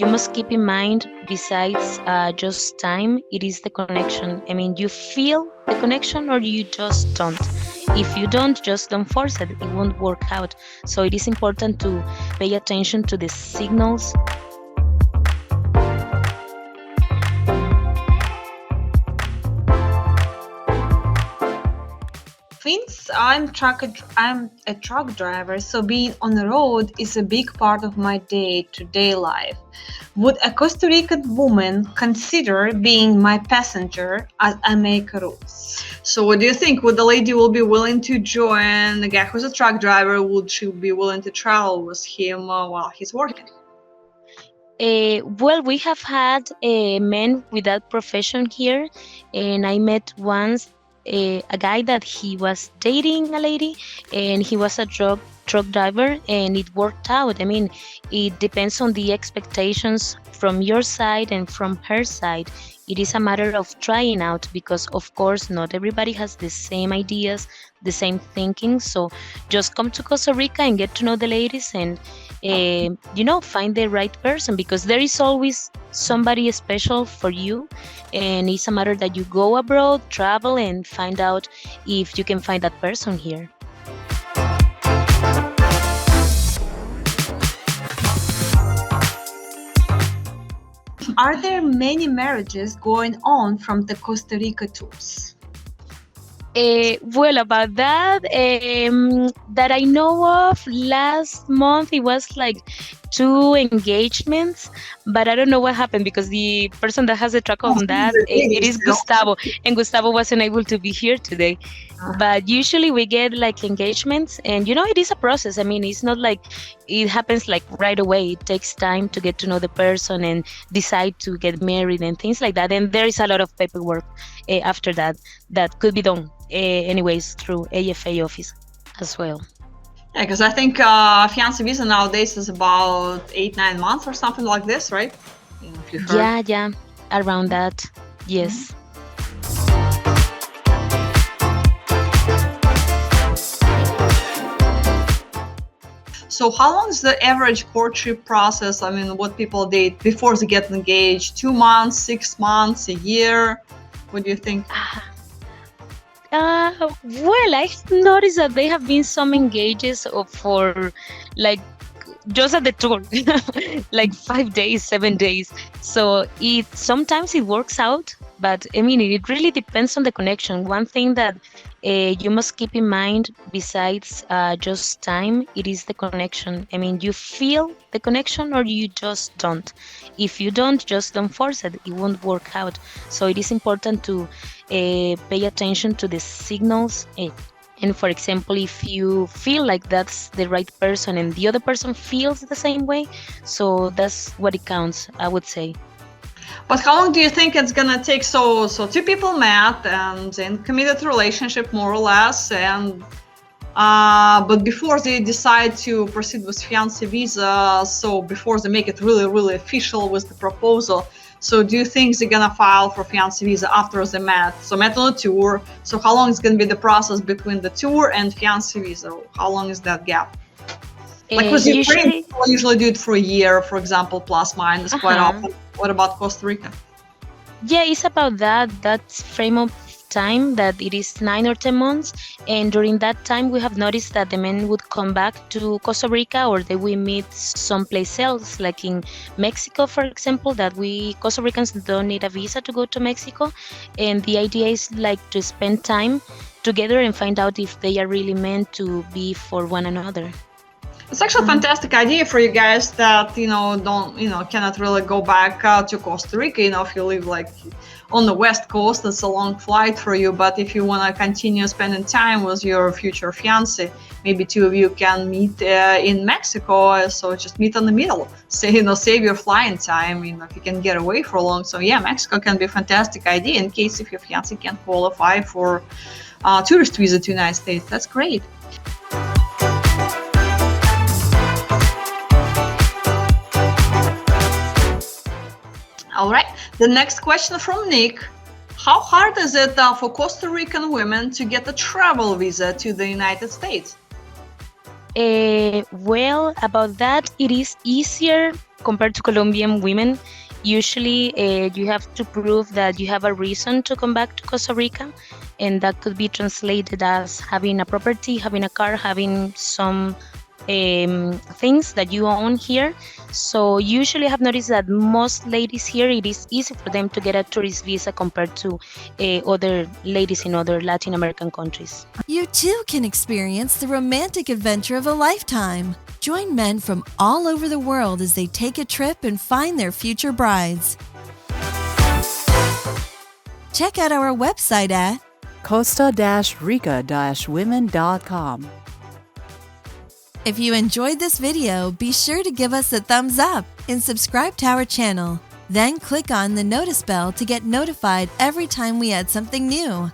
you must keep in mind, besides just time, it is the connection. I mean, you feel the connection or you just don't. If you don't, just don't force it. It won't work out. So it is important to pay attention to the signals. Since I'm a truck driver, so being on the road is a big part of my day-to-day life. Would a Costa Rican woman consider being my passenger as I make routes? So what do you think? Would the lady will be willing to join the guy who's a truck driver? Would she be willing to travel with him while he's working? Well, we have had men with that profession here, and I met once a guy that he was dating a lady, and he was a truck driver, and it worked out. I mean, it depends on the expectations from your side and from her side. It is a matter of trying out because, of course, not everybody has the same ideas, the same thinking. So just come to Costa Rica and get to know the ladies and find the right person, because there is always somebody special for you, and it's a matter that you go abroad, travel, and find out if you can find that person here. Are there many marriages going on from the Costa Rica tours? Well, about that I know of, last month it was like two engagements, but I don't know what happened because the person that has the track on that, it is Gustavo, and Gustavo wasn't able to be here today. But usually we get like engagements, and it is a process. I mean, it's not like it happens like right away. It takes time to get to know the person and decide to get married and things like that. And there is a lot of paperwork after that could be done anyways through AFA office as well. Yeah, because I think fiancé visa nowadays is about 8-9 months or something like this, right? If you've heard. Yeah, around that. Yes. So how long is the average courtship process? I mean, what people date before they get engaged? 2 months, 6 months, a year? What do you think? Well, I've noticed that there have been some engages for like just at the tour, like 5 days, 7 days. So sometimes it works out, but I mean, it really depends on the connection. One thing that you must keep in mind, besides just time, it is the connection. I mean, you feel the connection or you just don't. If you don't, just don't force it. It won't work out. So it is important to pay attention to the signals. And for example, if you feel like that's the right person and the other person feels the same way, so that's what it counts, I would say. But how long do you think it's gonna take? So two people met and in committed relationship, more or less, and but before they decide to proceed with fiancé visa, so before they make it really, really official with the proposal, so do you think they're gonna file for fiancé visa after they met? So met on a tour. So how long is gonna be the process between the tour and fiancé visa? How long is that gap? Like with Ukraine, people usually do it for a year, for example, plus minus quite often. What about Costa Rica? Yeah, it's about that frame of time, that it is 9 or 10 months. And during that time, we have noticed that the men would come back to Costa Rica, or they will meet someplace else, like in Mexico, for example, that we Costa Ricans don't need a visa to go to Mexico. And the idea is like to spend time together and find out if they are really meant to be for one another. It's actually a fantastic idea for you guys that cannot really go back to Costa Rica. If you live like on the West Coast, it's a long flight for you. But if you want to continue spending time with your future fiancé, maybe two of you can meet in Mexico. So just meet in the middle. Save your flying time. If you can get away for long. So yeah, Mexico can be a fantastic idea in case if your fiancé can qualify for tourist visa to United States. That's great. All right. The next question from Nick. How hard is it for Costa Rican women to get a travel visa to the United States? Well, about that, it is easier compared to Colombian women, usually you have to prove that you have a reason to come back to Costa Rica, and that could be translated as having a property, having a car, having some things that you own here. So usually I have noticed that most ladies here, it is easy for them to get a tourist visa compared to other ladies in other Latin American countries. You too can experience the romantic adventure of a lifetime. Join men from all over the world as they take a trip and find their future brides. Check out our website at costa-rica-women.com. If you enjoyed this video, be sure to give us a thumbs up and subscribe to our channel. Then click on the notice bell to get notified every time we add something new.